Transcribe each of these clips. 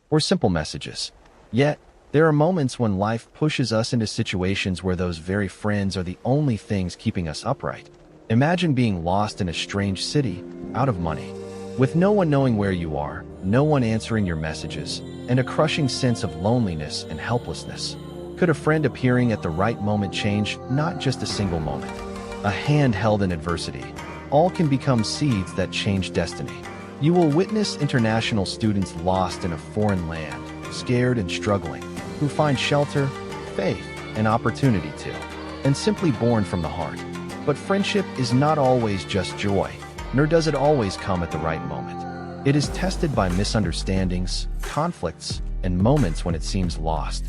or simple messages. Yet, there are moments when life pushes us into situations where those very friends are the only things keeping us upright. Imagine being lost in a strange city, out of money, with no one knowing where you are, no one answering your messages, and a crushing sense of loneliness and helplessness. Could a friend appearing at the right moment change not just a single moment? A hand held in adversity. All can become seeds that change destiny. You will witness international students lost in a foreign land, scared and struggling, who find shelter, faith, and opportunity too, and simply born from the heart. But friendship is not always just joy, nor does it always come at the right moment. It is tested by misunderstandings, conflicts, and moments when it seems lost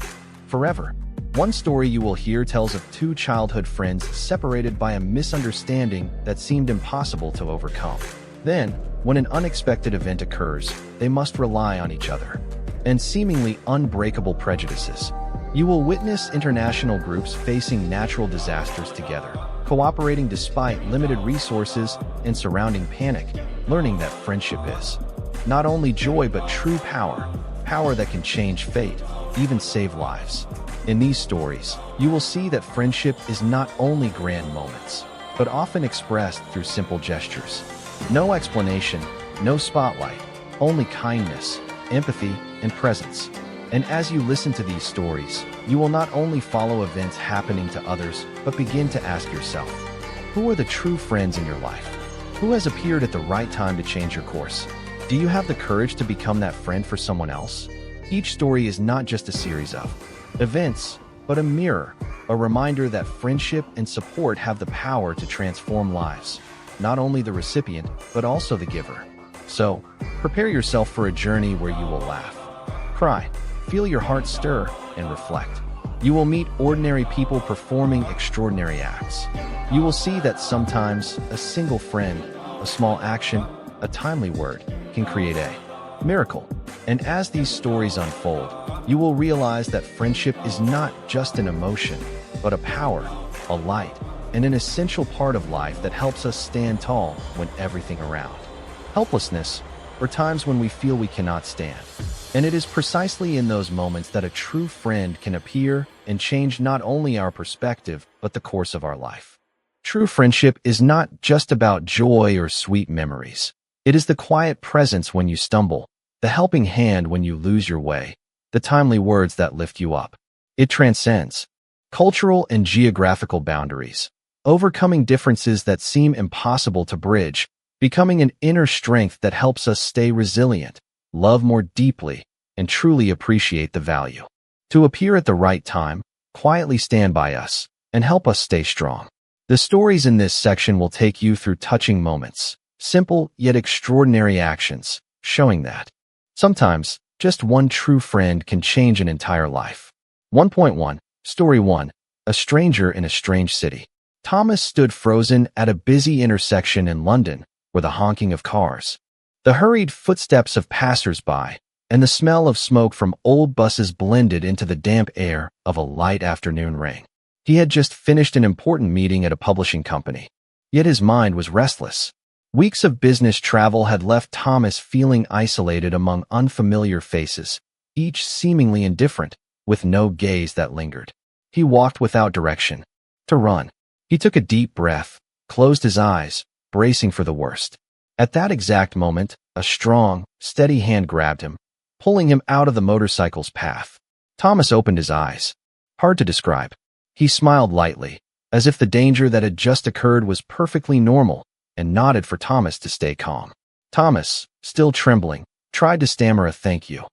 forever. One story you will hear tells of two childhood friends separated by a misunderstanding that seemed impossible to overcome. Then, when an unexpected event occurs, they must rely on each other and seemingly unbreakable prejudices. You will witness international groups facing natural disasters together, cooperating despite limited resources and surrounding panic, learning that friendship is not only joy but true power, power that can change fate, even save lives. In these stories, you will see that friendship is not only grand moments, but often expressed through simple gestures. No explanation, no spotlight, only kindness, empathy, and presence. And as you listen to these stories, you will not only follow events happening to others, but begin to ask yourself, who are the true friends in your life? Who has appeared at the right time to change your course? Do you have the courage to become that friend for someone else? Each story is not just a series of events, but a mirror, a reminder that friendship and support have the power to transform lives, not only the recipient, but also the giver. So, prepare yourself for a journey where you will laugh, cry, feel your heart stir, and reflect. You will meet ordinary people performing extraordinary acts. You will see that sometimes a single friend, a small action, a timely word can create a miracle. And as these stories unfold, you will realize that friendship is not just an emotion, but a power, a light, and an essential part of life that helps us stand tall when everything around helplessness, or times when we feel we cannot stand. And it is precisely in those moments that a true friend can appear and change not only our perspective, but the course of our life. True friendship is not just about joy or sweet memories. It is the quiet presence when you stumble, the helping hand when you lose your way, the timely words that lift you up. It transcends cultural and geographical boundaries, overcoming differences that seem impossible to bridge, becoming an inner strength that helps us stay resilient, love more deeply, and truly appreciate the value. To appear at the right time, quietly stand by us, and help us stay strong. The stories in this section will take you through touching moments, simple yet extraordinary actions, showing that sometimes just one true friend can change an entire life. 1.1 Story 1 A Stranger in a Strange City. Thomas stood frozen at a busy intersection in London, where the honking of cars, the hurried footsteps of passers-by, and the smell of smoke from old buses blended into the damp air of a light afternoon rain. He had just finished an important meeting at a publishing company, yet his mind was restless. Weeks of business travel had left Thomas feeling isolated among unfamiliar faces, each seemingly indifferent, with no gaze that lingered. He walked without direction. To run. He took a deep breath, closed his eyes, bracing for the worst. At that exact moment, a strong, steady hand grabbed him, pulling him out of the motorcycle's path. Thomas opened his eyes. Hard to describe. He smiled lightly, as if the danger that had just occurred was perfectly normal, and nodded for Thomas to stay calm. Thomas, still trembling, tried to stammer a thank you.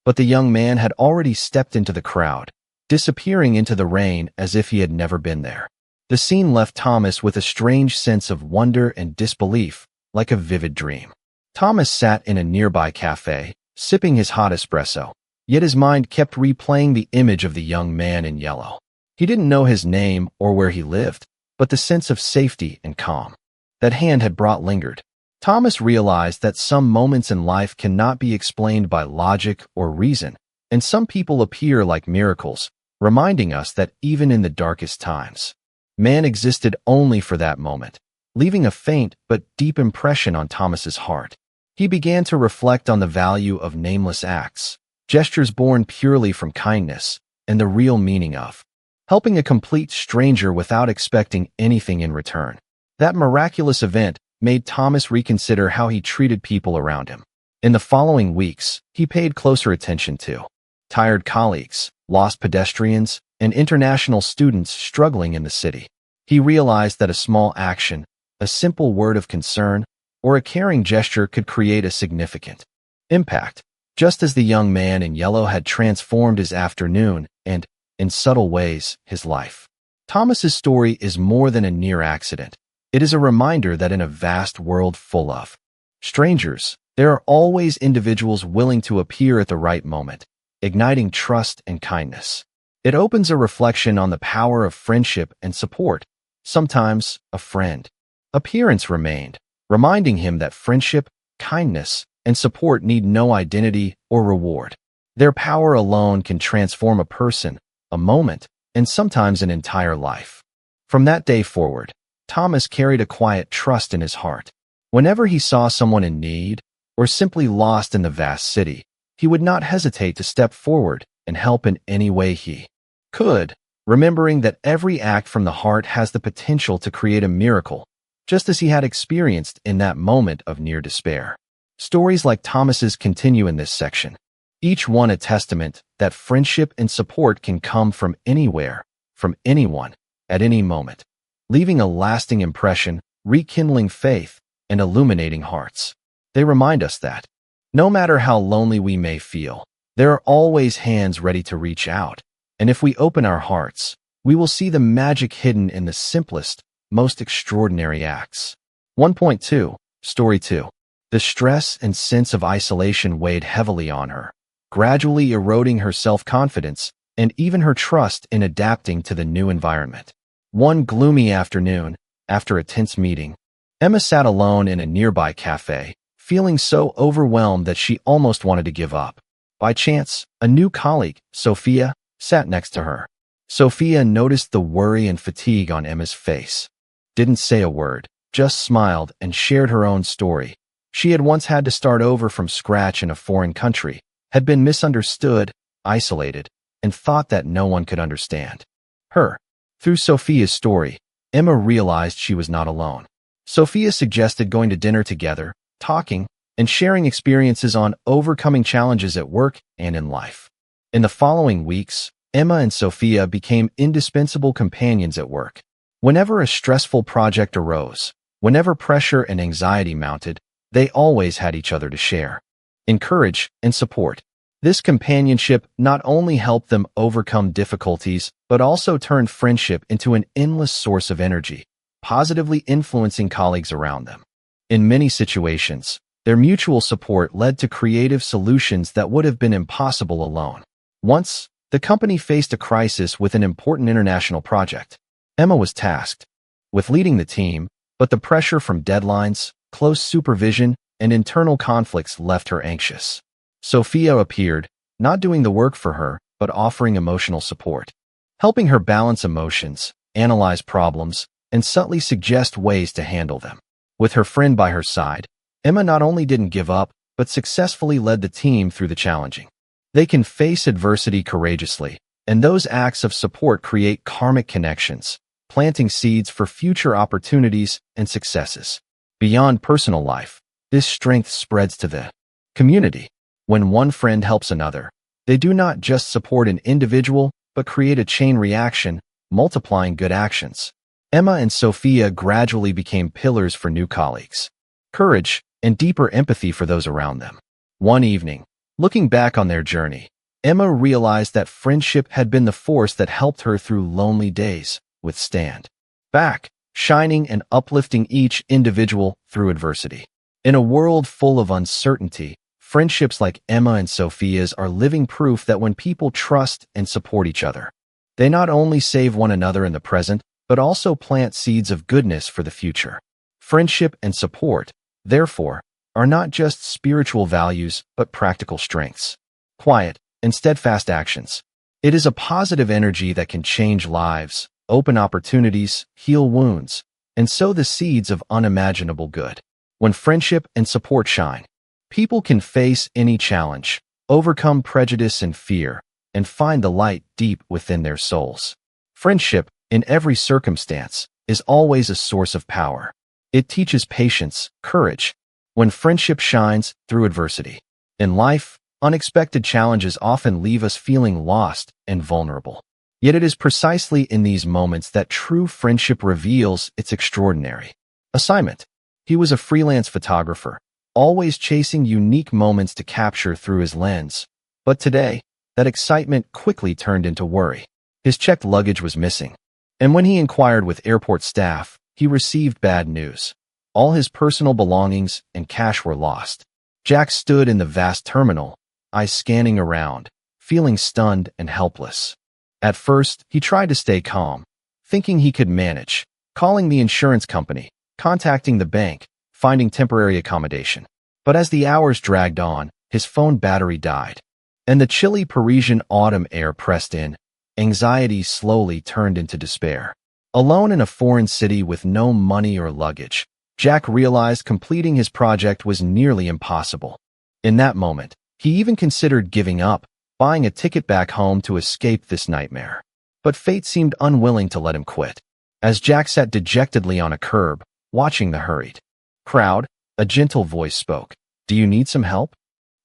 But the young man had already stepped into the crowd, disappearing into the rain as if he had never been there. The scene left Thomas with a strange sense of wonder and disbelief, like a vivid dream. Thomas sat in a nearby cafe, sipping his hot espresso, yet his mind kept replaying the image of the young man in yellow. He didn't know his name or where he lived, but the sense of safety and calm that hand had brought lingered. Thomas realized that some moments in life cannot be explained by logic or reason, and some people appear like miracles, reminding us that even in the darkest times, man existed only for that moment, leaving a faint but deep impression on Thomas's heart. He began to reflect on the value of nameless acts, gestures born purely from kindness, and the real meaning of helping a complete stranger without expecting anything in return. That miraculous event made Thomas reconsider how he treated people around him. In the following weeks, he paid closer attention to tired colleagues, lost pedestrians, and international students struggling in the city. He realized that a small action, a simple word of concern, or a caring gesture could create a significant impact, just as the young man in yellow had transformed his afternoon and, in subtle ways, his life. Thomas's story is more than a near accident. It is a reminder that in a vast world full of strangers, there are always individuals willing to appear at the right moment, igniting trust and kindness. It opens a reflection on the power of friendship and support. Sometimes, a friend appearance remained, reminding him that friendship, kindness, and support need no identity or reward. Their power alone can transform a person, a moment, and sometimes an entire life. From that day forward, Thomas carried a quiet trust in his heart. Whenever he saw someone in need or simply lost in the vast city, he would not hesitate to step forward and help in any way he could, remembering that every act from the heart has the potential to create a miracle, just as he had experienced in that moment of near despair. Stories like Thomas's continue in this section, each one a testament that friendship and support can come from anywhere, from anyone, at any moment, leaving a lasting impression, rekindling faith, and illuminating hearts. They remind us that, no matter how lonely we may feel, there are always hands ready to reach out, and if we open our hearts, we will see the magic hidden in the simplest, most extraordinary acts. 1.2, Story 2. The stress and sense of isolation weighed heavily on her, gradually eroding her self-confidence and even her trust in adapting to the new environment. One gloomy afternoon, after a tense meeting, Emma sat alone in a nearby cafe, feeling so overwhelmed that she almost wanted to give up. By chance, a new colleague, Sophia, sat next to her. Sophia noticed the worry and fatigue on Emma's face. Didn't say a word, just smiled and shared her own story. She had once had to start over from scratch in a foreign country, had been misunderstood, isolated, and thought that no one could understand her. Through Sophia's story, Emma realized she was not alone. Sophia suggested going to dinner together, talking, and sharing experiences on overcoming challenges at work and in life. In the following weeks, Emma and Sophia became indispensable companions at work. Whenever a stressful project arose, whenever pressure and anxiety mounted, they always had each other to share, encourage, and support. This companionship not only helped them overcome difficulties, but also turned friendship into an endless source of energy, positively influencing colleagues around them. In many situations, their mutual support led to creative solutions that would have been impossible alone. Once, the company faced a crisis with an important international project. Emma was tasked with leading the team, but the pressure from deadlines, close supervision, and internal conflicts left her anxious. Sophia appeared, not doing the work for her, but offering emotional support, helping her balance emotions, analyze problems, and subtly suggest ways to handle them. With her friend by her side, Emma not only didn't give up, but successfully led the team through the challenging. They can face adversity courageously, and those acts of support create karmic connections, planting seeds for future opportunities and successes. Beyond personal life, this strength spreads to the community. When one friend helps another, they do not just support an individual, but create a chain reaction, multiplying good actions. Emma and Sophia gradually became pillars for new colleagues, courage, and deeper empathy for those around them. One evening, looking back on their journey, Emma realized that friendship had been the force that helped her through lonely days, withstand back, shining and uplifting each individual through adversity. In a world full of uncertainty, friendships like Emma and Sophia's are living proof that when people trust and support each other, they not only save one another in the present, but also plant seeds of goodness for the future. Friendship and support, therefore, are not just spiritual values, but practical strengths, quiet and steadfast actions. It is a positive energy that can change lives, open opportunities, heal wounds, and sow the seeds of unimaginable good. When friendship and support shine, people can face any challenge, overcome prejudice and fear, and find the light deep within their souls. Friendship, in every circumstance, is always a source of power. It teaches patience, courage, when friendship shines through adversity. In life, unexpected challenges often leave us feeling lost and vulnerable. Yet it is precisely in these moments that true friendship reveals its extraordinary assignment. He was a freelance photographer, always chasing unique moments to capture through his lens. But today, that excitement quickly turned into worry. His checked luggage was missing. And when he inquired with airport staff, he received bad news. All his personal belongings and cash were lost. Jack stood in the vast terminal, eyes scanning around, feeling stunned and helpless. At first, he tried to stay calm, thinking he could manage, calling the insurance company, contacting the bank, finding temporary accommodation. But as the hours dragged on, his phone battery died. And the chilly Parisian autumn air pressed in. Anxiety slowly turned into despair. Alone in a foreign city with no money or luggage, Jack realized completing his project was nearly impossible. In that moment, he even considered giving up, buying a ticket back home to escape this nightmare. But fate seemed unwilling to let him quit. As Jack sat dejectedly on a curb, watching the hurried crowd, a gentle voice spoke. "Do you need some help?"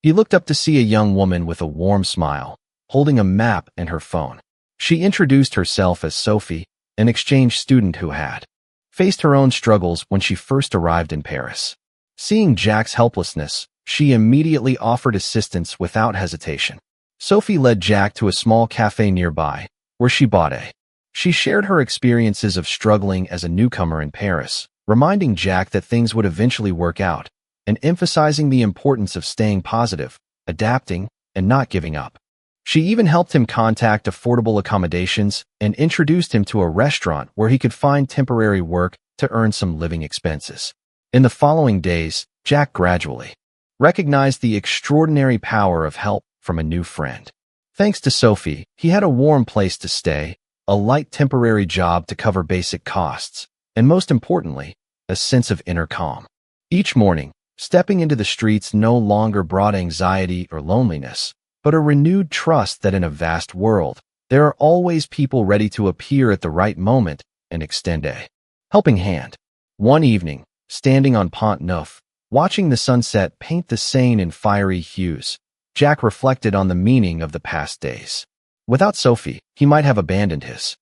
He looked up to see a young woman with a warm smile, holding a map and her phone. She introduced herself as Sophie, an exchange student who had faced her own struggles when she first arrived in Paris. Seeing Jack's helplessness, she immediately offered assistance without hesitation. Sophie led Jack to a small cafe nearby, where she bought a. She shared her experiences of struggling as a newcomer in Paris, reminding Jack that things would eventually work out, and emphasizing the importance of staying positive, adapting, and not giving up. She even helped him contact affordable accommodations and introduced him to a restaurant where he could find temporary work to earn some living expenses. In the following days, Jack gradually recognized the extraordinary power of help from a new friend. Thanks to Sophie, he had a warm place to stay, a light temporary job to cover basic costs, and most importantly, a sense of inner calm. Each morning, stepping into the streets no longer brought anxiety or loneliness, but a renewed trust that in a vast world, there are always people ready to appear at the right moment and extend a helping hand. One evening, standing on Pont Neuf, watching the sunset paint the Seine in fiery hues, Jack reflected on the meaning of the past days. Without Sophie, he might have abandoned his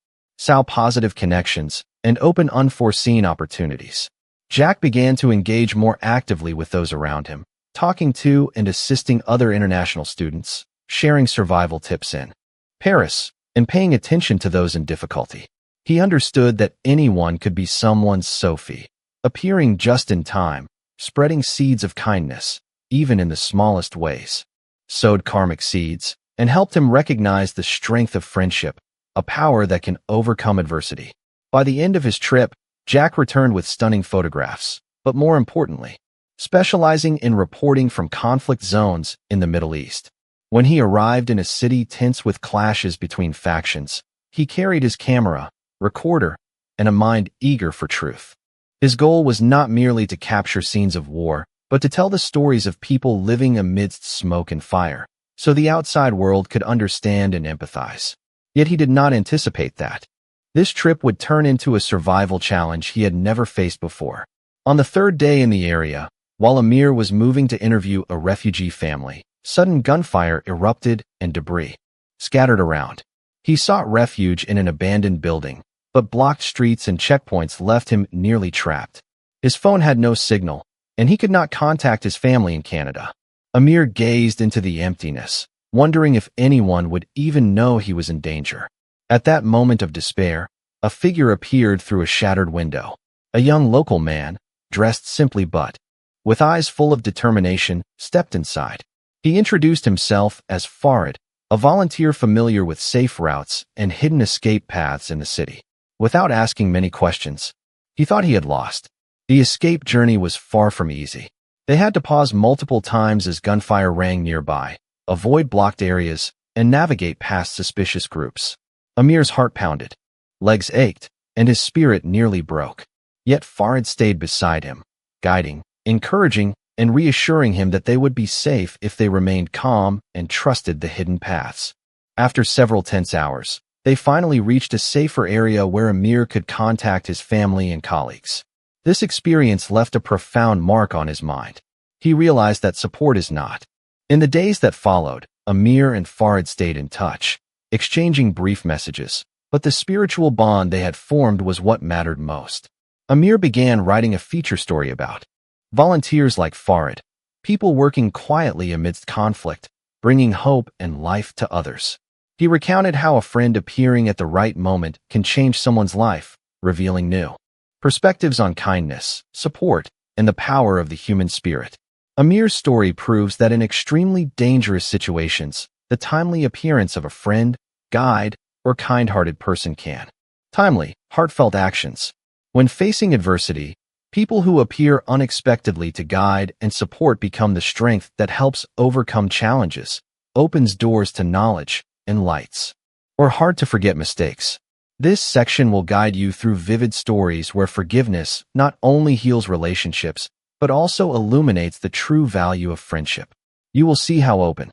positive connections and open unforeseen opportunities. Jack began to engage more actively with those around him, talking to and assisting other international students, sharing survival tips in Paris, and paying attention to those in difficulty. He understood that anyone could be someone's Sophie, appearing just in time, spreading seeds of kindness, even in the smallest ways. Sowed karmic seeds, and helped him recognize the strength of friendship, a power that can overcome adversity. By the end of his trip, Jack returned with stunning photographs, but more importantly, specializing in reporting from conflict zones in the Middle East. When he arrived in a city tense with clashes between factions, he carried his camera, recorder, and a mind eager for truth. His goal was not merely to capture scenes of war, but to tell the stories of people living amidst smoke and fire, so the outside world could understand and empathize. Yet he did not anticipate that this trip would turn into a survival challenge he had never faced before. On the third day in the area, while Amir was moving to interview a refugee family, sudden gunfire erupted and debris scattered around. He sought refuge in an abandoned building, but blocked streets and checkpoints left him nearly trapped. His phone had no signal, and he could not contact his family in Canada. Amir gazed into the emptiness, wondering if anyone would even know he was in danger. At that moment of despair, a figure appeared through a shattered window. A young local man, dressed simply but with eyes full of determination, stepped inside. He introduced himself as Farid, a volunteer familiar with safe routes and hidden escape paths in the city. Without asking many questions, he thought he had lost. The escape journey was far from easy. They had to pause multiple times as gunfire rang nearby, avoid blocked areas, and navigate past suspicious groups. Amir's heart pounded, legs ached, and his spirit nearly broke. Yet Farid stayed beside him, guiding, encouraging, and reassuring him that they would be safe if they remained calm and trusted the hidden paths. After several tense hours, they finally reached a safer area where Amir could contact his family and colleagues. This experience left a profound mark on his mind. He realized that support is not. In the days that followed, Amir and Farid stayed in touch, exchanging brief messages, but the spiritual bond they had formed was what mattered most. Amir began writing a feature story about volunteers like Farid, people working quietly amidst conflict, bringing hope and life to others. He recounted how a friend appearing at the right moment can change someone's life, revealing new perspectives on kindness, support, and the power of the human spirit. Amir's story proves that in extremely dangerous situations, the timely appearance of a friend, guide, or kind-hearted person can. Timely, heartfelt actions. When facing adversity, people who appear unexpectedly to guide and support become the strength that helps overcome challenges, opens doors to knowledge, and lights. Or hard-to-forget mistakes. This section will guide you through vivid stories where forgiveness not only heals relationships, but also illuminates the true value of friendship. You will see how open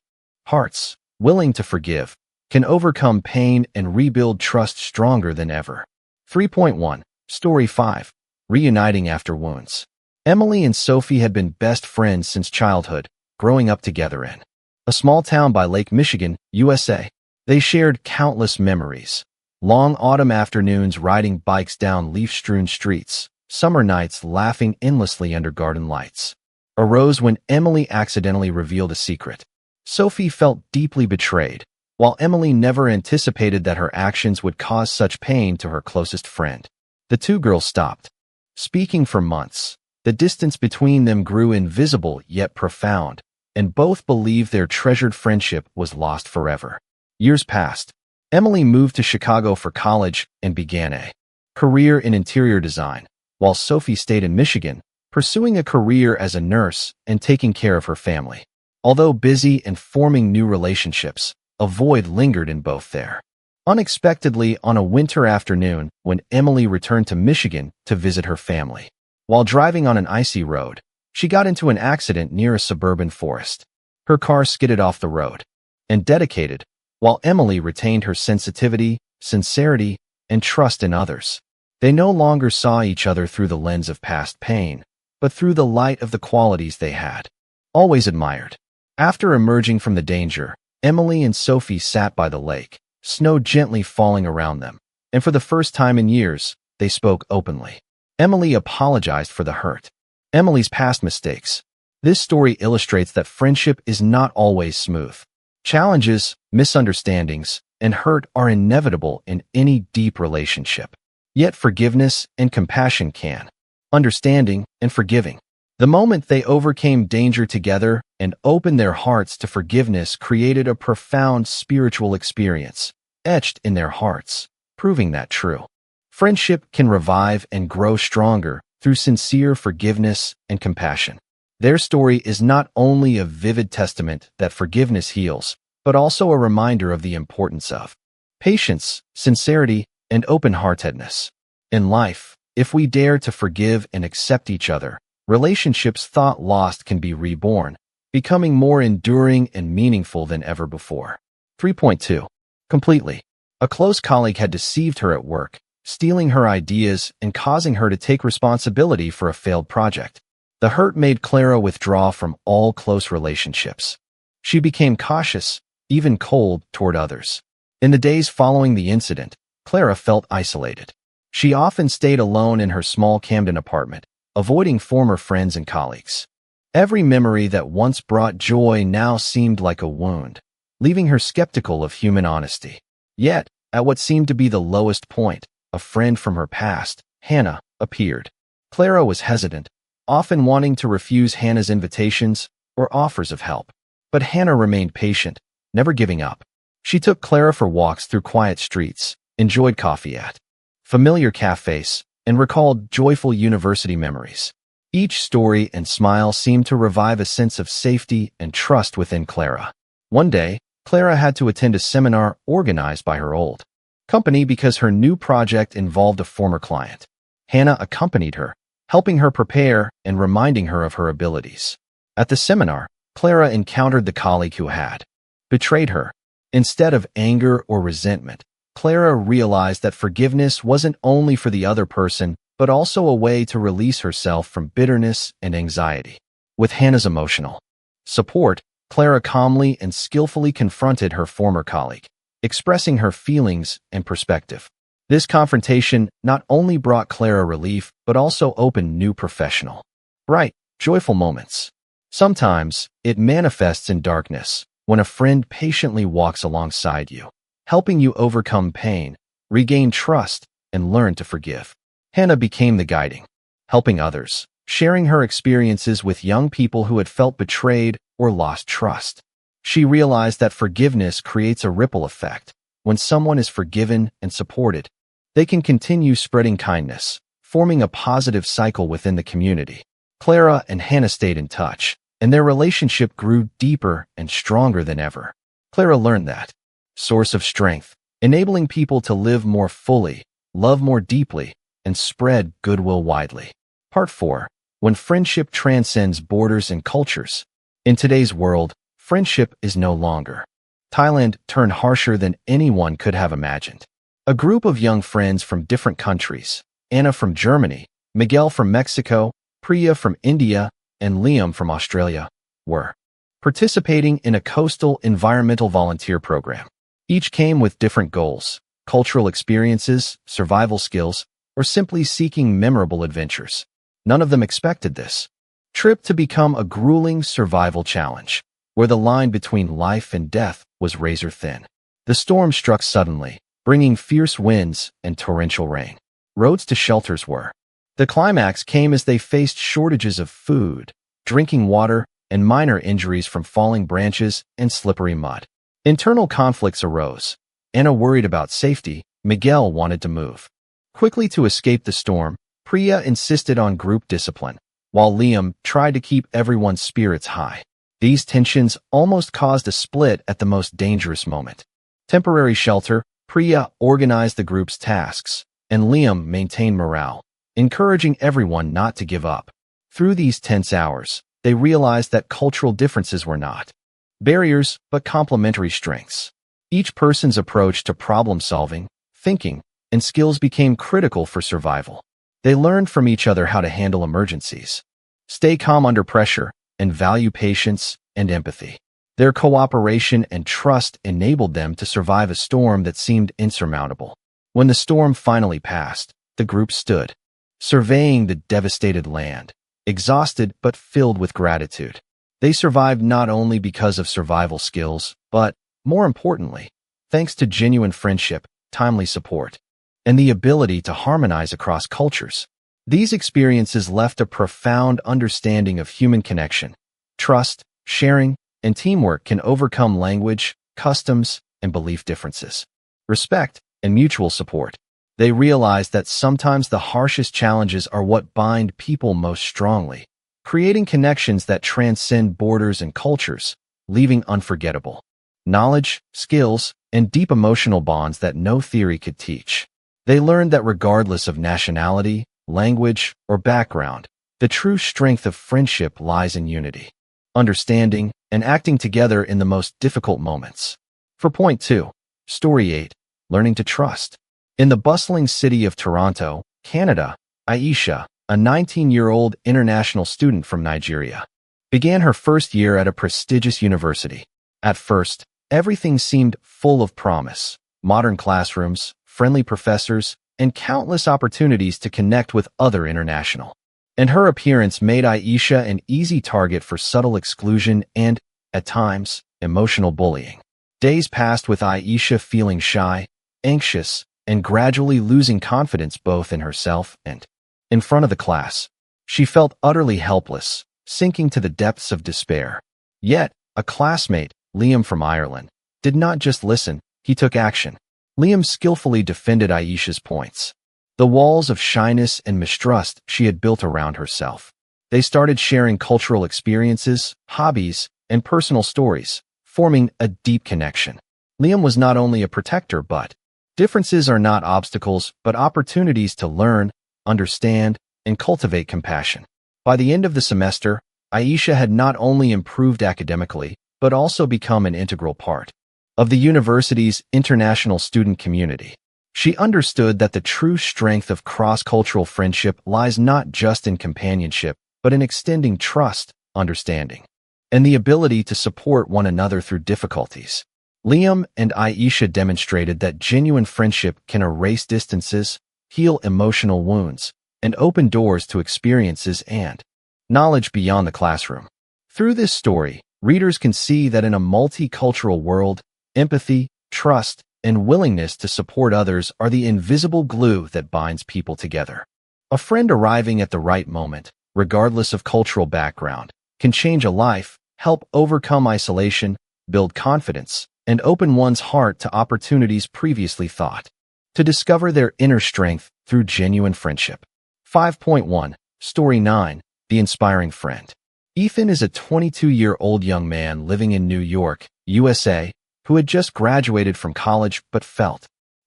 hearts, willing to forgive, can overcome pain and rebuild trust stronger than ever. 3.1. Story 5. Reuniting after wounds. Emily and Sophie had been best friends since childhood, growing up together in a small town by Lake Michigan, USA. They shared countless memories. Long autumn afternoons riding bikes down leaf-strewn streets, summer nights laughing endlessly under garden lights. Arose when Emily accidentally revealed a secret. Sophie felt deeply betrayed, while Emily never anticipated that her actions would cause such pain to her closest friend. The two girls stopped speaking for months. The distance between them grew invisible yet profound, and both believed their treasured friendship was lost forever. Years passed. Emily moved to Chicago for college and began a career in interior design, while Sophie stayed in Michigan, pursuing a career as a nurse and taking care of her family. Although busy and forming new relationships, a void lingered in both there. Unexpectedly, on a winter afternoon, when Emily returned to Michigan to visit her family, while driving on an icy road, she got into an accident near a suburban forest. Her car skidded off the road and dedicated, while Emily retained her sensitivity, sincerity, and trust in others. They no longer saw each other through the lens of past pain, but through the light of the qualities they had always admired. After emerging from the danger, Emily and Sophie sat by the lake, snow gently falling around them, and for the first time in years, they spoke openly. Emily apologized for the hurt. Emily's past mistakes. This story illustrates that friendship is not always smooth. Challenges, misunderstandings, and hurt are inevitable in any deep relationship. Yet forgiveness and compassion can. Understanding and forgiving. The moment they overcame danger together and opened their hearts to forgiveness created a profound spiritual experience, etched in their hearts, proving that true friendship can revive and grow stronger through sincere forgiveness and compassion. Their story is not only a vivid testament that forgiveness heals, but also a reminder of the importance of patience, sincerity, and open-heartedness. In life, if we dare to forgive and accept each other, relationships thought lost can be reborn, becoming more enduring and meaningful than ever before. 3.2. Completely. A close colleague had deceived her at work, stealing her ideas and causing her to take responsibility for a failed project. The hurt made Clara withdraw from all close relationships. She became cautious, even cold toward others. In the days following the incident, Clara felt isolated. She often stayed alone in her small Camden apartment, avoiding former friends and colleagues. Every memory that once brought joy now seemed like a wound, leaving her skeptical of human honesty. Yet, at what seemed to be the lowest point, a friend from her past, Hannah, appeared. Clara was hesitant, often wanting to refuse Hannah's invitations or offers of help. But Hannah remained patient, never giving up. She took Clara for walks through quiet streets, enjoyed coffee at familiar cafes, and recalled joyful university memories. Each story and smile seemed to revive a sense of safety and trust within Clara. One day, Clara had to attend a seminar organized by her old company because her new project involved a former client. Hannah accompanied her, helping her prepare and reminding her of her abilities. At the seminar, Clara encountered the colleague who had betrayed her. Instead of anger or resentment, Clara realized that forgiveness wasn't only for the other person, but also a way to release herself from bitterness and anxiety. With Hannah's emotional support, Clara calmly and skillfully confronted her former colleague, expressing her feelings and perspective. This confrontation not only brought Clara relief, but also opened new professional, bright, joyful moments. Sometimes, it manifests in darkness, when a friend patiently walks alongside you, helping you overcome pain, regain trust, and learn to forgive. Hannah became the guiding, helping others, sharing her experiences with young people who had felt betrayed or lost trust. She realized that forgiveness creates a ripple effect. When someone is forgiven and supported, they can continue spreading kindness, forming a positive cycle within the community. Clara and Hannah stayed in touch, and their relationship grew deeper and stronger than ever. Clara learned that source of strength, enabling people to live more fully, love more deeply, and spread goodwill widely. Part 4. When friendship transcends borders and cultures. In today's world, friendship is no longer Thailand turned harsher than anyone could have imagined. A group of young friends from different countries, Anna from Germany, Miguel from Mexico, Priya from India, and Liam from Australia, were participating in a coastal environmental volunteer program. Each came with different goals, cultural experiences, survival skills, or simply seeking memorable adventures. None of them expected this trip to become a grueling survival challenge, where the line between life and death was razor thin. The storm struck suddenly, bringing fierce winds and torrential rain. Roads to shelters were. The climax came as they faced shortages of food, drinking water, and minor injuries from falling branches and slippery mud. Internal conflicts arose. Anna worried about safety. Miguel wanted to move quickly to escape the storm. Priya insisted on group discipline, while Liam tried to keep everyone's spirits high. These tensions almost caused a split at the most dangerous moment. Temporary shelter, Priya organized the group's tasks, and Liam maintained morale, encouraging everyone not to give up. Through these tense hours, they realized that cultural differences were not barriers, but complementary strengths. Each person's approach to problem-solving, thinking, and skills became critical for survival. They learned from each other how to handle emergencies, stay calm under pressure, and value patience and empathy. Their cooperation and trust enabled them to survive a storm that seemed insurmountable. When the storm finally passed, the group stood, surveying the devastated land, exhausted but filled with gratitude. They survived not only because of survival skills, but, more importantly, thanks to genuine friendship, timely support, and the ability to harmonize across cultures. These experiences left a profound understanding of human connection. Trust, sharing, and teamwork can overcome language, customs, and belief differences. Respect and mutual support. They realized that sometimes the harshest challenges are what bind people most strongly, creating connections that transcend borders and cultures, leaving unforgettable knowledge, skills, and deep emotional bonds that no theory could teach. They learned that regardless of nationality, language, or background, the true strength of friendship lies in unity, understanding, and acting together in the most difficult moments. For point 2, Story 8, Learning to Trust. In the bustling city of Toronto, Canada, Aisha, a 19-year-old international student from Nigeria, began her first year at a prestigious university. At first, everything seemed full of promise: modern classrooms, friendly professors, and countless opportunities to connect with other international. And her appearance made Aisha an easy target for subtle exclusion and, at times, emotional bullying. Days passed with Aisha feeling shy, anxious, and gradually losing confidence both in herself and in front of the class. She felt utterly helpless, sinking to the depths of despair. Yet, a classmate, Liam from Ireland, did not just listen, he took action. Liam skillfully defended Aisha's points. The walls of shyness and mistrust she had built around herself. They started sharing cultural experiences, hobbies, and personal stories, forming a deep connection. Liam was not only a protector, but differences are not obstacles, but opportunities to learn, understand, and cultivate compassion. By the end of the semester, Aisha had not only improved academically, but also become an integral part of the university's international student community. She understood that the true strength of cross-cultural friendship lies not just in companionship, but in extending trust, understanding, and the ability to support one another through difficulties. Liam and Aisha demonstrated that genuine friendship can erase distances, heal emotional wounds, and open doors to experiences and knowledge beyond the classroom. Through this story, readers can see that in a multicultural world, empathy, trust, and willingness to support others are the invisible glue that binds people together. A friend arriving at the right moment, regardless of cultural background, can change a life, help overcome isolation, build confidence, and open one's heart to opportunities previously thought to discover their inner strength through genuine friendship. 5.1 Story 9 The Inspiring Friend. Ethan is a 22-year-old young man living in New York, USA, who had just graduated from college but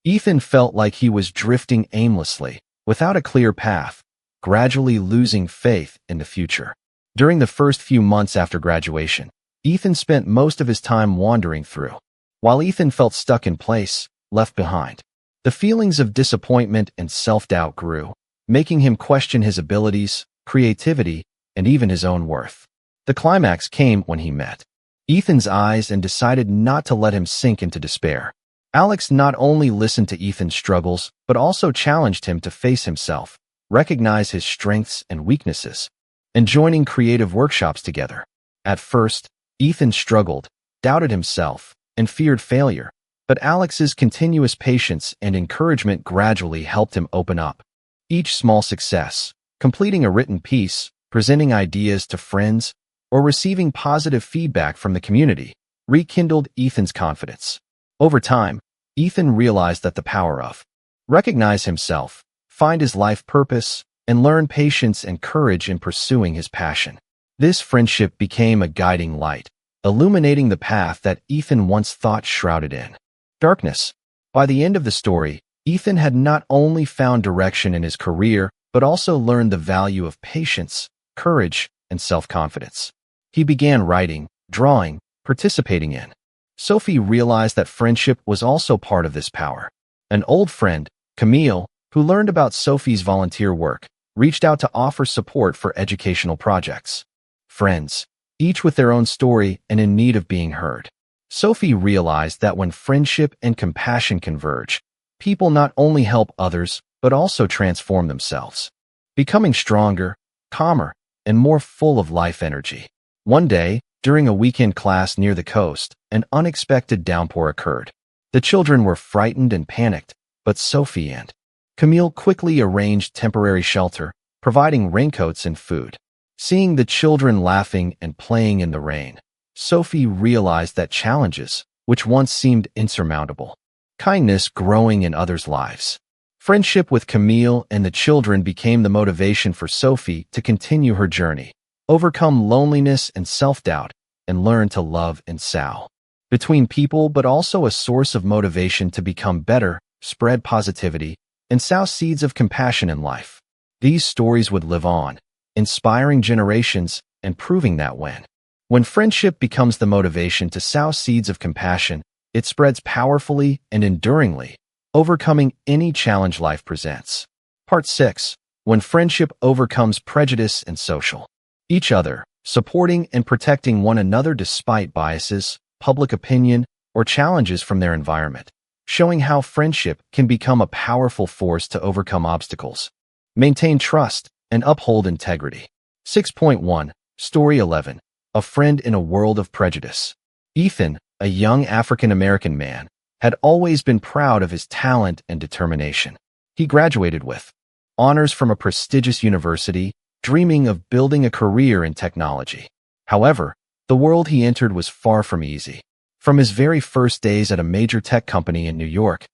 Ethan felt like he was drifting aimlessly, without a clear path, gradually losing faith in the future. During the first few months after graduation, Ethan spent most of his time wandering through. While Ethan felt stuck in place, left behind, the feelings of disappointment and self-doubt grew, making him question his abilities, creativity, and even his own worth. The climax came when he met Ethan's eyes and decided not to let him sink into despair. Alex not only listened to Ethan's struggles, but also challenged him to face himself, recognize his strengths and weaknesses, and joining creative workshops together. At first, Ethan struggled, doubted himself, and feared failure, but Alex's continuous patience and encouragement gradually helped him open up. Each small success, completing a written piece, presenting ideas to friends, or receiving positive feedback from the community, rekindled Ethan's confidence. Over time, Ethan realized that the power of recognize himself, find his life purpose, and learn patience and courage in pursuing his passion. This friendship became a guiding light, illuminating the path that Ethan once thought shrouded in darkness. By the end of the story, Ethan had not only found direction in his career, but also learned the value of patience, courage, and self-confidence. He began writing, drawing, participating in. Sophie realized that friendship was also part of this power. An old friend, Camille, who learned about Sophie's volunteer work, reached out to offer support for educational projects. Friends, each with their own story and in need of being heard. Sophie realized that when friendship and compassion converge, people not only help others, but also transform themselves, becoming stronger, calmer, and more full of life energy. One day, during a weekend class near the coast, an unexpected downpour occurred. The children were frightened and panicked, but Sophie and Camille quickly arranged temporary shelter, providing raincoats and food. Seeing the children laughing and playing in the rain, Sophie realized that challenges, which once seemed insurmountable, kindness growing in others' lives. Friendship with Camille and the children became the motivation for Sophie to continue her journey, overcome loneliness and self-doubt, and learn to love and sow between people, but also a source of motivation to become better, spread positivity, and sow seeds of compassion in life. These stories would live on, inspiring generations and proving that when friendship becomes the motivation to sow seeds of compassion, it spreads powerfully and enduringly, overcoming any challenge life presents. Part 6. When friendship overcomes prejudice and social each other, supporting and protecting one another despite biases, public opinion, or challenges from their environment, showing how friendship can become a powerful force to overcome obstacles, maintain trust, and uphold integrity. 6.1 Story 11 A Friend in a World of Prejudice. Ethan, a young African-American man, had always been proud of his talent and determination. He graduated with honors from a prestigious university, dreaming of building a career in technology. However, the world he entered was far from easy. From his very first days at a major tech company in New York,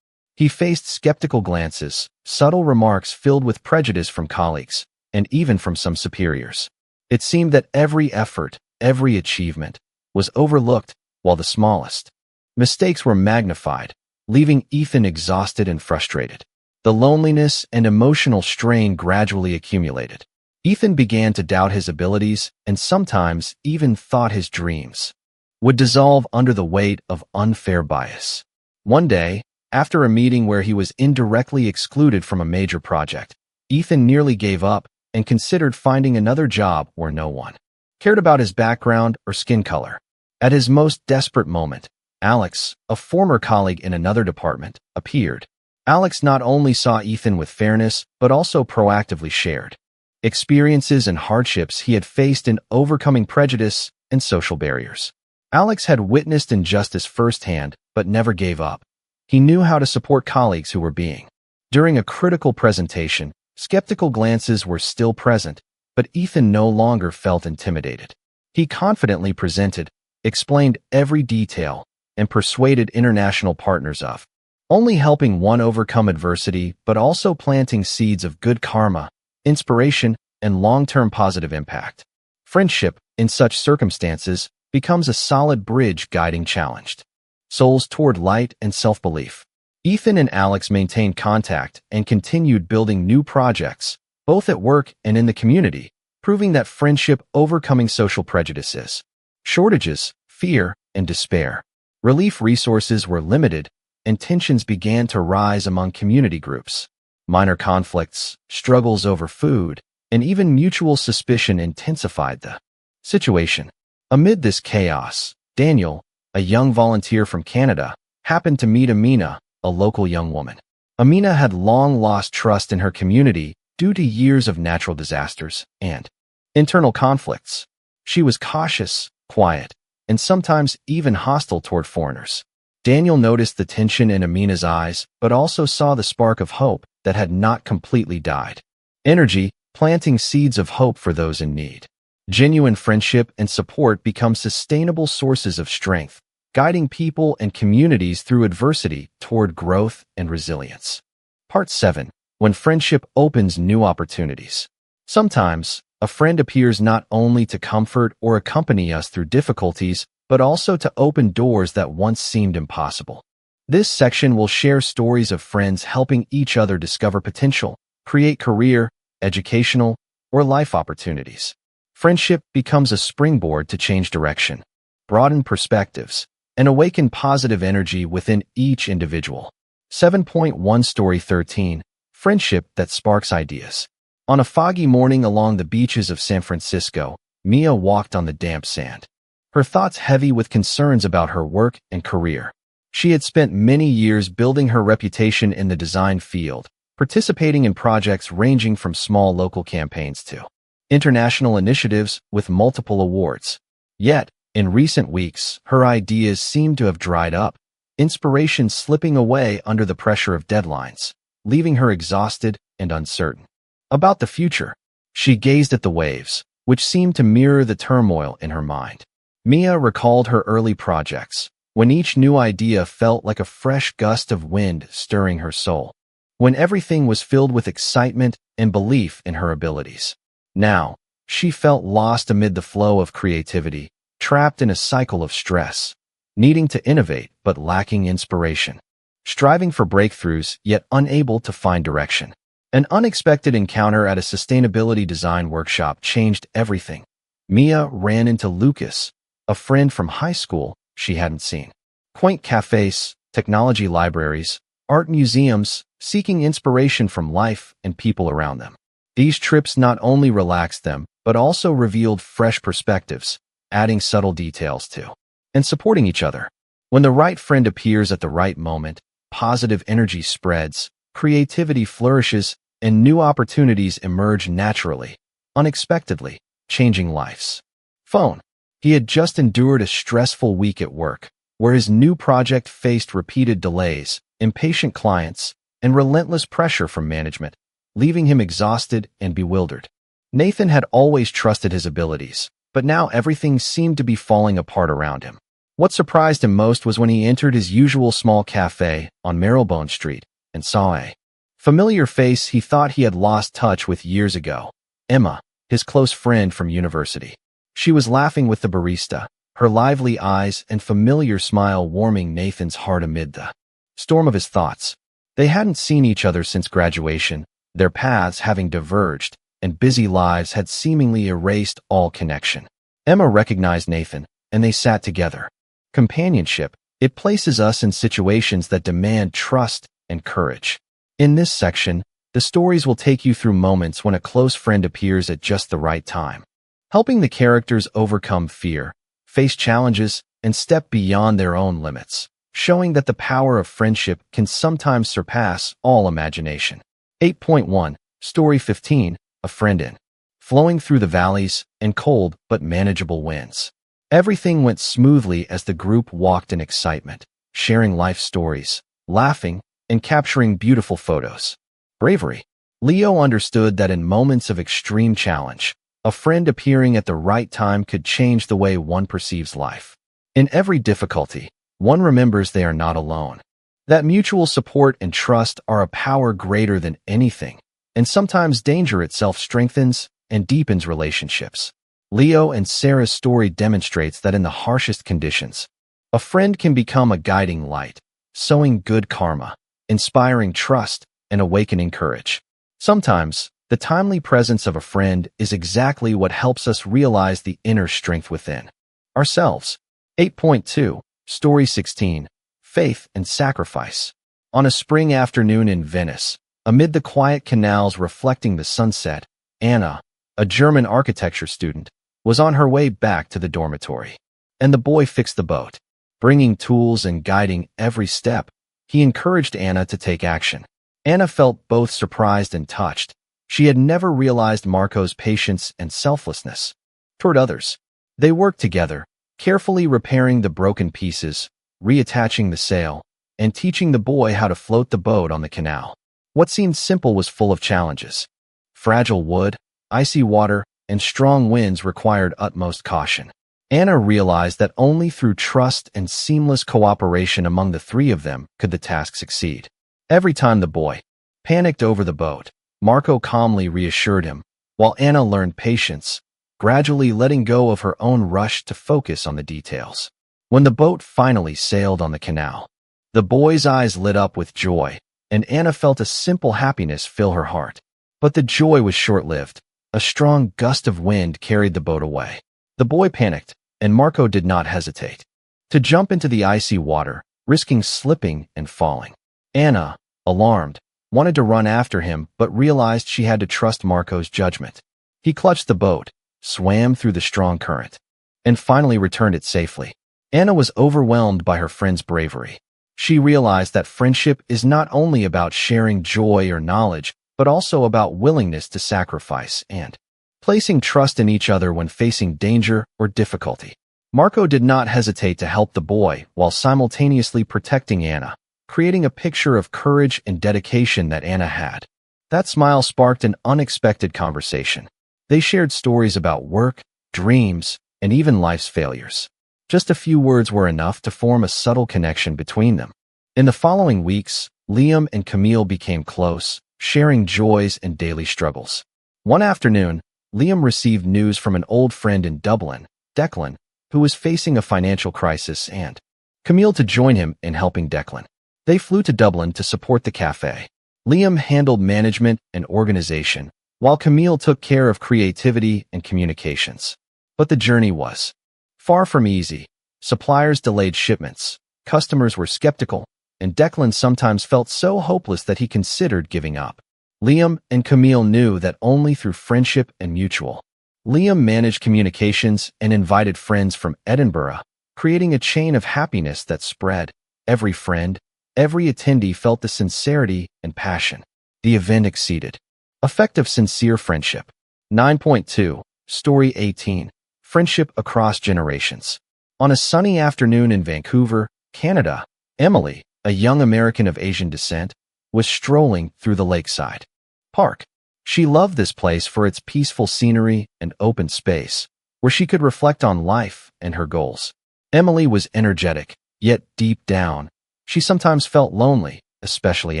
he faced skeptical glances, subtle remarks filled with prejudice from colleagues, and even from some superiors. It seemed that every effort, every achievement, was overlooked, while the smallest mistakes were magnified, leaving Ethan exhausted and frustrated. The loneliness and emotional strain gradually accumulated. Ethan began to doubt his abilities and sometimes even thought his dreams would dissolve under the weight of unfair bias. One day, after a meeting where he was indirectly excluded from a major project, Ethan nearly gave up and considered finding another job where no one cared about his background or skin color. At his most desperate moment, Alex, a former colleague in another department, appeared. Alex not only saw Ethan with fairness, but also proactively shared experiences and hardships he had faced in overcoming prejudice and social barriers. Alex had witnessed injustice firsthand, but never gave up. He knew how to support colleagues who were being. During a critical presentation, skeptical glances were still present, but Ethan no longer felt intimidated. He confidently presented, explained every detail, and persuaded international partners of only helping one overcome adversity, but also planting seeds of good karma, inspiration, and long-term positive impact. Friendship, in such circumstances, becomes a solid bridge guiding challenged souls toward light and self-belief. Ethan and Alex maintained contact and continued building new projects, both at work and in the community, proving that friendship overcoming social prejudices, shortages, fear, and despair. Relief resources were limited, and tensions began to rise among community groups. Minor conflicts, struggles over food, and even mutual suspicion intensified the situation. Amid this chaos, Daniel, a young volunteer from Canada, happened to meet Amina, a local young woman. Amina had long lost trust in her community due to years of natural disasters and internal conflicts. She was cautious, quiet, and sometimes even hostile toward foreigners. Daniel noticed the tension in Amina's eyes, but also saw the spark of hope that had not completely died. Energy, planting seeds of hope for those in need. Genuine friendship and support become sustainable sources of strength, guiding people and communities through adversity toward growth and resilience. Part 7. When friendship opens new opportunities. Sometimes, a friend appears not only to comfort or accompany us through difficulties, but also to open doors that once seemed impossible. This section will share stories of friends helping each other discover potential, create career, educational, or life opportunities. Friendship becomes a springboard to change direction, broaden perspectives, and awaken positive energy within each individual. 7.1 Story 13. Friendship that sparks ideas. On a foggy morning along the beaches of San Francisco, Mia walked on the damp sand, her thoughts heavy with concerns about her work and career. She had spent many years building her reputation in the design field, participating in projects ranging from small local campaigns to international initiatives with multiple awards. Yet, in recent weeks, her ideas seemed to have dried up, inspiration slipping away under the pressure of deadlines, leaving her exhausted and uncertain about the future. She gazed at the waves, which seemed to mirror the turmoil in her mind. Mia recalled her early projects, when each new idea felt like a fresh gust of wind stirring her soul, when everything was filled with excitement and belief in her abilities. Now, she felt lost amid the flow of creativity, trapped in a cycle of stress, needing to innovate but lacking inspiration, striving for breakthroughs yet unable to find direction. An unexpected encounter at a sustainability design workshop changed everything. Mia ran into Lucas, a friend from high school she hadn't seen. Quaint cafes, technology libraries, art museums, seeking inspiration from life and people around them. These trips not only relaxed them, but also revealed fresh perspectives, adding subtle details to and supporting each other. When the right friend appears at the right moment, positive energy spreads, creativity flourishes, and new opportunities emerge naturally, unexpectedly, changing lives. Phone. He had just endured a stressful week at work, where his new project faced repeated delays, impatient clients, and relentless pressure from management, leaving him exhausted and bewildered. Nathan had always trusted his abilities, but now everything seemed to be falling apart around him. What surprised him most was when he entered his usual small cafe on Marylebone Street and saw a familiar face he thought he had lost touch with years ago. Emma, his close friend from university. She was laughing with the barista, her lively eyes and familiar smile warming Nathan's heart amid the storm of his thoughts. They hadn't seen each other since graduation, their paths having diverged, and busy lives had seemingly erased all connection. Emma recognized Nathan, and they sat together. Companionship, it places us in situations that demand trust and courage. In this section, the stories will take you through moments when a close friend appears at just the right time, helping the characters overcome fear, face challenges, and step beyond their own limits, showing that the power of friendship can sometimes surpass all imagination. 8.1, Story 15, A Friend In. Flowing through the valleys and cold but manageable winds. Everything went smoothly as the group walked in excitement, sharing life stories, laughing, and capturing beautiful photos. Bravery. Leo understood that in moments of extreme challenge, a friend appearing at the right time could change the way one perceives life. In every difficulty, one remembers they are not alone. That mutual support and trust are a power greater than anything, and sometimes danger itself strengthens and deepens relationships. Leo and Sarah's story demonstrates that in the harshest conditions, a friend can become a guiding light, sowing good karma, inspiring trust, and awakening courage. Sometimes, the timely presence of a friend is exactly what helps us realize the inner strength within ourselves. 8.2, Story 16, Faith and Sacrifice. On a spring afternoon in Venice, amid the quiet canals reflecting the sunset, Anna, a German architecture student, was on her way back to the dormitory. And the boy fixed the boat. Bringing tools and guiding every step, he encouraged Anna to take action. Anna felt both surprised and touched. She had never realized Marco's patience and selflessness toward others. They worked together, carefully repairing the broken pieces, reattaching the sail, and teaching the boy how to float the boat on the canal. What seemed simple was full of challenges. Fragile wood, icy water, and strong winds required utmost caution. Anna realized that only through trust and seamless cooperation among the three of them could the task succeed. Every time the boy panicked over the boat, Marco calmly reassured him, while Anna learned patience, gradually letting go of her own rush to focus on the details. When the boat finally sailed on the canal, the boy's eyes lit up with joy, and Anna felt a simple happiness fill her heart. But the joy was short-lived. A strong gust of wind carried the boat away. The boy panicked, and Marco did not hesitate to jump into the icy water, risking slipping and falling. Anna, alarmed, wanted to run after him but realized she had to trust Marco's judgment. He clutched the boat, swam through the strong current, and finally returned it safely. Anna was overwhelmed by her friend's bravery. She realized that friendship is not only about sharing joy or knowledge, but also about willingness to sacrifice and placing trust in each other when facing danger or difficulty. Marco did not hesitate to help the boy while simultaneously protecting Anna, creating a picture of courage and dedication that Anna had. That smile sparked an unexpected conversation. They shared stories about work, dreams, and even life's failures. Just a few words were enough to form a subtle connection between them. In the following weeks, Liam and Camille became close, sharing joys and daily struggles. One afternoon, Liam received news from an old friend in Dublin, Declan, who was facing a financial crisis, and Camille to join him in helping Declan. They flew to Dublin to support the cafe. Liam handled management and organization, while Camille took care of creativity and communications. But the journey was far from easy. Suppliers delayed shipments, customers were skeptical, and Declan sometimes felt so hopeless that he considered giving up. Liam and Camille knew that only through friendship and mutual. Liam managed communications and invited friends from Edinburgh, creating a chain of happiness that spread. Every friend, every attendee felt the sincerity and passion. The event exceeded. Effect of sincere friendship. 9.2, Story 18, Friendship Across Generations. On a sunny afternoon in Vancouver, Canada, Emily, a young American of Asian descent, was strolling through the lakeside park. She loved this place for its peaceful scenery and open space, where she could reflect on life and her goals. Emily was energetic, yet deep down, she sometimes felt lonely, especially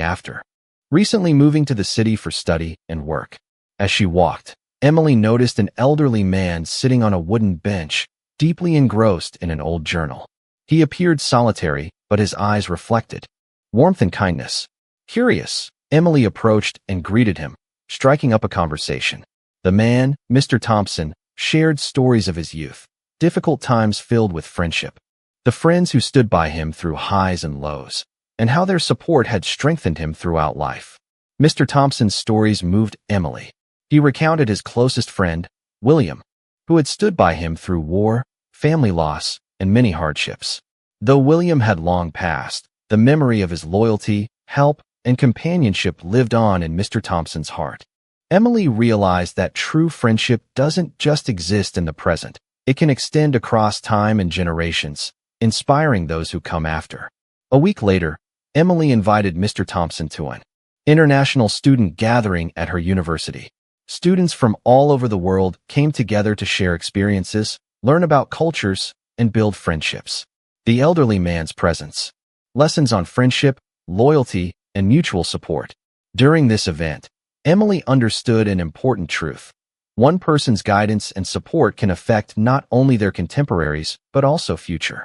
after recently moving to the city for study and work. As she walked, Emily noticed an elderly man sitting on a wooden bench, deeply engrossed in an old journal. He appeared solitary, but his eyes reflected warmth and kindness. Curious, Emily approached and greeted him, striking up a conversation. The man, Mr. Thompson, shared stories of his youth, difficult times filled with friendship, the friends who stood by him through highs and lows, and how their support had strengthened him throughout life. Mr. Thompson's stories moved Emily. He recounted his closest friend, William, who had stood by him through war, family loss, and many hardships. Though William had long passed, the memory of his loyalty, help, and companionship lived on in Mr. Thompson's heart. Emily realized that true friendship doesn't just exist in the present. It can extend across time and generations, inspiring those who come after. A week later, Emily invited Mr. Thompson to an international student gathering at her university. Students from all over the world came together to share experiences, learn about cultures, and build friendships. The elderly man's presence. Lessons on friendship, loyalty, and mutual support. During this event, Emily understood an important truth. One person's guidance and support can affect not only their contemporaries, but also future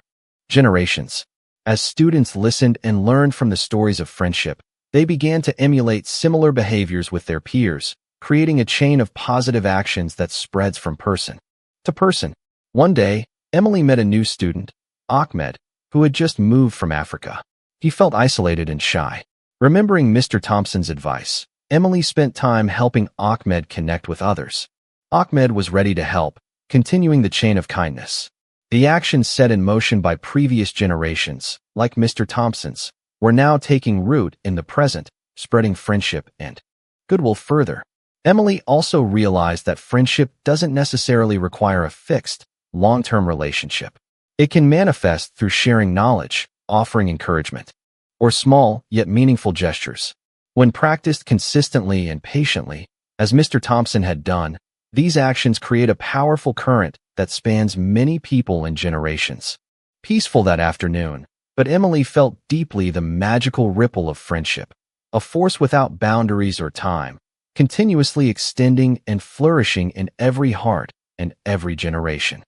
generations. As students listened and learned from the stories of friendship, they began to emulate similar behaviors with their peers, creating a chain of positive actions that spreads from person to person. One day, Emily met a new student, Ahmed, who had just moved from Africa. He felt isolated and shy. Remembering Mr. Thompson's advice, Emily spent time helping Ahmed connect with others. Ahmed was ready to help, continuing the chain of kindness. The actions set in motion by previous generations, like Mr. Thompson's, were now taking root in the present, spreading friendship and goodwill further. Emily also realized that friendship doesn't necessarily require a fixed, long-term relationship. It can manifest through sharing knowledge, offering encouragement, or small yet meaningful gestures. When practiced consistently and patiently, as Mr. Thompson had done, these actions create a powerful current that spans many people and generations. Peaceful that afternoon, but Emily felt deeply the magical ripple of friendship, a force without boundaries or time, continuously extending and flourishing in every heart and every generation.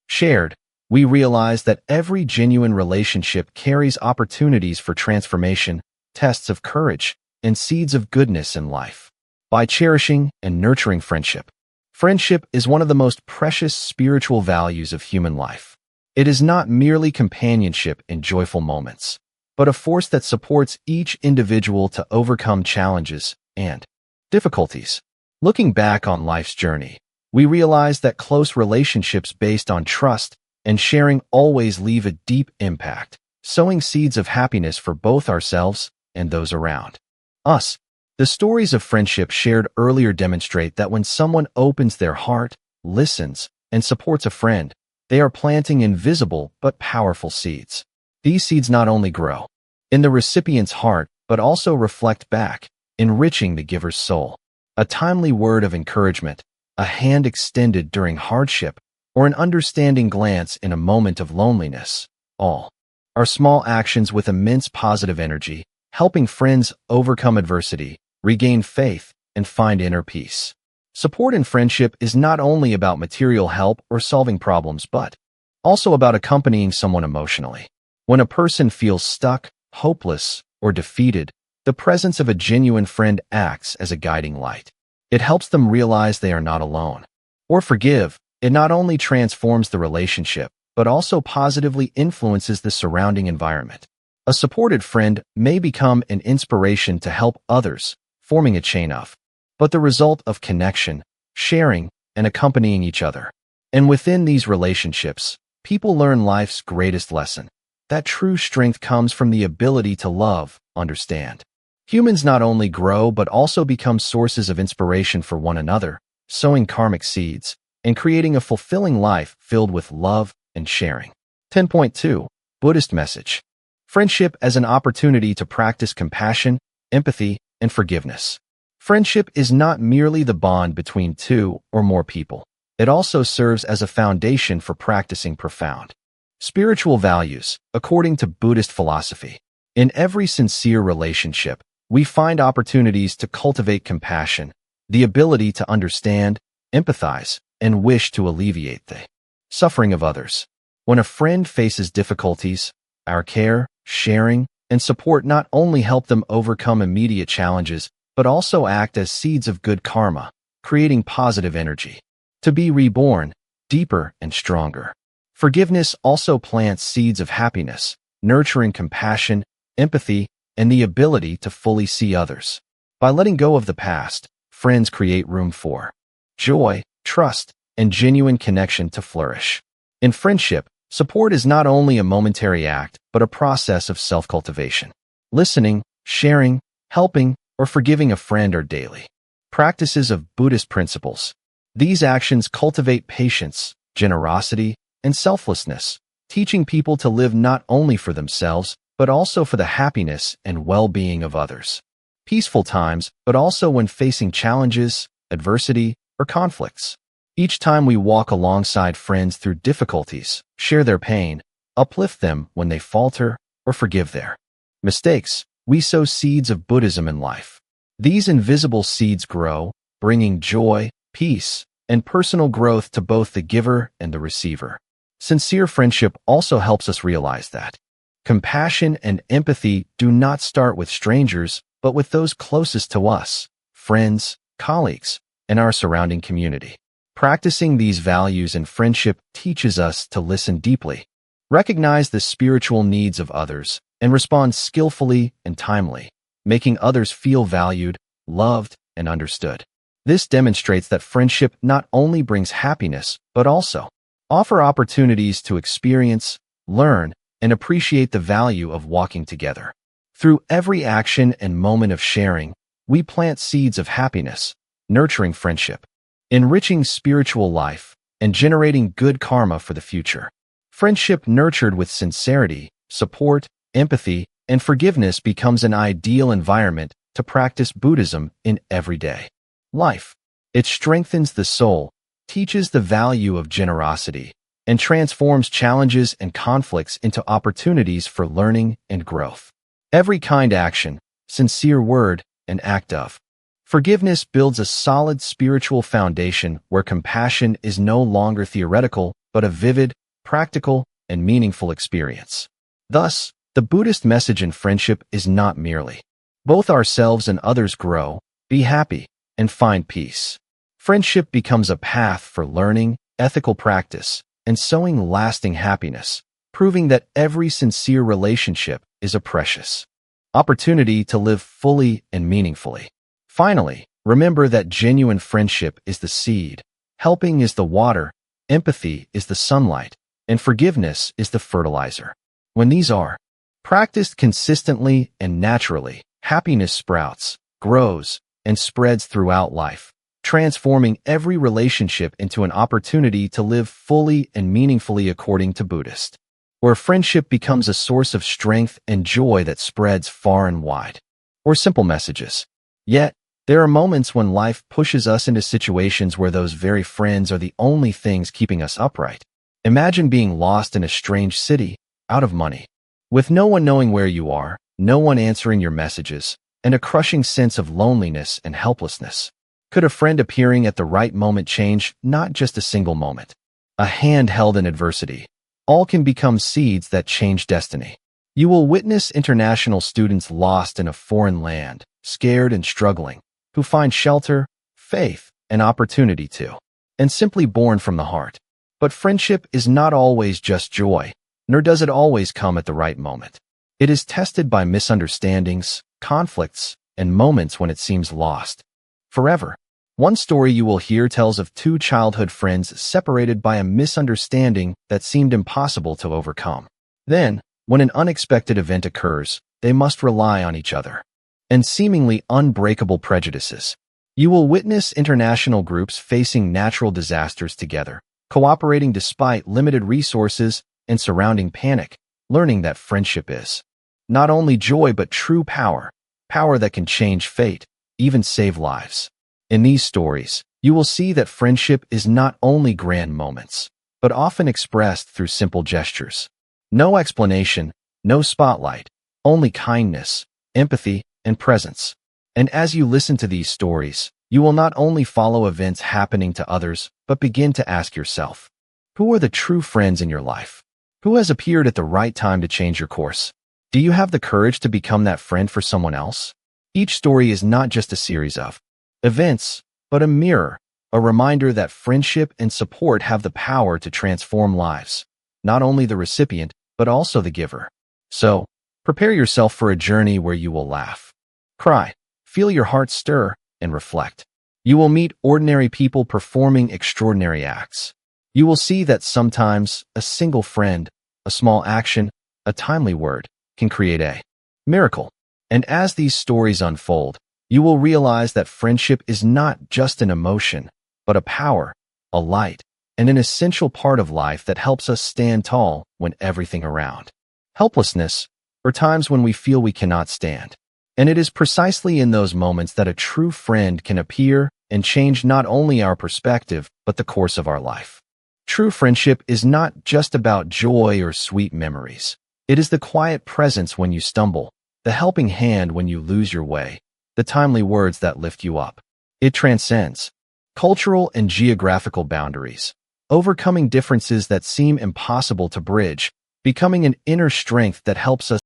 Shared, we realize that every genuine relationship carries opportunities for transformation, tests of courage, and seeds of goodness in life. By cherishing and nurturing friendship, friendship is one of the most precious spiritual values of human life. It is not merely companionship in joyful moments, but a force that supports each individual to overcome challenges and difficulties. Looking back on life's journey, we realize that close relationships based on trust and sharing always leave a deep impact, sowing seeds of happiness for both ourselves and those around us. The stories of friendship shared earlier demonstrate that when someone opens their heart, listens, and supports a friend, they are planting invisible but powerful seeds. These seeds not only grow in the recipient's heart, but also reflect back, enriching the giver's soul. A timely word of encouragement, a hand extended during hardship, or an understanding glance in a moment of loneliness, all are small actions with immense positive energy, helping friends overcome adversity, regain faith, and find inner peace. Support in friendship is not only about material help or solving problems, but also about accompanying someone emotionally. When a person feels stuck, hopeless, or defeated, the presence of a genuine friend acts as a guiding light. It helps them realize they are not alone. Or forgive, it not only transforms the relationship, but also positively influences the surrounding environment. A supported friend may become an inspiration to help others, forming a chain of, but the result of connection, sharing, and accompanying each other. And within these relationships, people learn life's greatest lesson, that true strength comes from the ability to love, understand. Humans not only grow but also become sources of inspiration for one another, sowing karmic seeds, and creating a fulfilling life filled with love and sharing. 10.2 Buddhist Message. Friendship as an opportunity to practice compassion, empathy, and forgiveness. Friendship is not merely the bond between two or more people. It also serves as a foundation for practicing profound spiritual values, according to Buddhist philosophy. In every sincere relationship, we find opportunities to cultivate compassion, the ability to understand, empathize, and wish to alleviate the suffering of others. When a friend faces difficulties, our care, sharing, and support not only help them overcome immediate challenges, but also act as seeds of good karma, creating positive energy. To be reborn, deeper and stronger. Forgiveness also plants seeds of happiness, nurturing compassion, empathy, and the ability to fully see others. By letting go of the past, friends create room for joy, trust, and genuine connection to flourish. In friendship, support is not only a momentary act, but a process of self-cultivation. Listening, sharing, helping, or forgiving a friend are daily practices of Buddhist principles. These actions cultivate patience, generosity, and selflessness, teaching people to live not only for themselves, but also for the happiness and well-being of others. Peaceful times, but also when facing challenges, adversity, or conflicts. Each time we walk alongside friends through difficulties, share their pain, uplift them when they falter, or forgive their mistakes, we sow seeds of Buddhism in life. These invisible seeds grow, bringing joy, peace, and personal growth to both the giver and the receiver. Sincere friendship also helps us realize that compassion and empathy do not start with strangers, but with those closest to us, friends, colleagues, and our surrounding community. Practicing these values in friendship teaches us to listen deeply, recognize the spiritual needs of others, and respond skillfully and timely, making others feel valued, loved, and understood. This demonstrates that friendship not only brings happiness, but also offers opportunities to experience, learn, and appreciate the value of walking together. Through every action and moment of sharing, we plant seeds of happiness, nurturing friendship, enriching spiritual life, and generating good karma for the future. Friendship nurtured with sincerity, support, empathy, and forgiveness becomes an ideal environment to practice Buddhism in everyday life. It strengthens the soul, teaches the value of generosity, and transforms challenges and conflicts into opportunities for learning and growth. Every kind action, sincere word, and act of forgiveness builds a solid spiritual foundation where compassion is no longer theoretical, but a vivid, practical, and meaningful experience. Thus, the Buddhist message in friendship is not merely both ourselves and others grow, be happy, and find peace. Friendship becomes a path for learning, ethical practice, and sowing lasting happiness, proving that every sincere relationship is a precious opportunity to live fully and meaningfully. Finally, remember that genuine friendship is the seed, helping is the water, empathy is the sunlight, and forgiveness is the fertilizer. When these are practiced consistently and naturally, happiness sprouts, grows, and spreads throughout life, transforming every relationship into an opportunity to live fully and meaningfully according to Buddhist, where friendship becomes a source of strength and joy that spreads far and wide. Or simple messages. Yet, there are moments when life pushes us into situations where those very friends are the only things keeping us upright. Imagine being lost in a strange city, out of money, with no one knowing where you are, no one answering your messages, and a crushing sense of loneliness and helplessness. Could a friend appearing at the right moment change not just a single moment? A hand held in adversity. All can become seeds that change destiny. You will witness international students lost in a foreign land, scared and struggling, who find shelter, faith, and opportunity too, and simply born from the heart. But friendship is not always just joy, nor does it always come at the right moment. It is tested by misunderstandings, conflicts, and moments when it seems lost forever. One story you will hear tells of two childhood friends separated by a misunderstanding that seemed impossible to overcome. Then, when an unexpected event occurs, they must rely on each other and seemingly unbreakable prejudices. You will witness international groups facing natural disasters together, cooperating despite limited resources and surrounding panic, learning that friendship is not only joy but true power, power that can change fate, even save lives. In these stories, you will see that friendship is not only grand moments, but often expressed through simple gestures. No explanation, no spotlight, only kindness, empathy, and presence. And as you listen to these stories, you will not only follow events happening to others, but begin to ask yourself, who are the true friends in your life? Who has appeared at the right time to change your course? Do you have the courage to become that friend for someone else? Each story is not just a series of events, but a mirror, a reminder that friendship and support have the power to transform lives, not only the recipient, but also the giver. So, prepare yourself for a journey where you will laugh, cry, feel your heart stir, and reflect. You will meet ordinary people performing extraordinary acts. You will see that sometimes a single friend, a small action, a timely word can create a miracle. And as these stories unfold, you will realize that friendship is not just an emotion, but a power, a light, and an essential part of life that helps us stand tall when everything around helplessness, or times when we feel we cannot stand. And it is precisely in those moments that a true friend can appear and change not only our perspective, but the course of our life. True friendship is not just about joy or sweet memories. It is the quiet presence when you stumble, the helping hand when you lose your way, the timely words that lift you up. It transcends cultural and geographical boundaries, overcoming differences that seem impossible to bridge, becoming an inner strength that helps us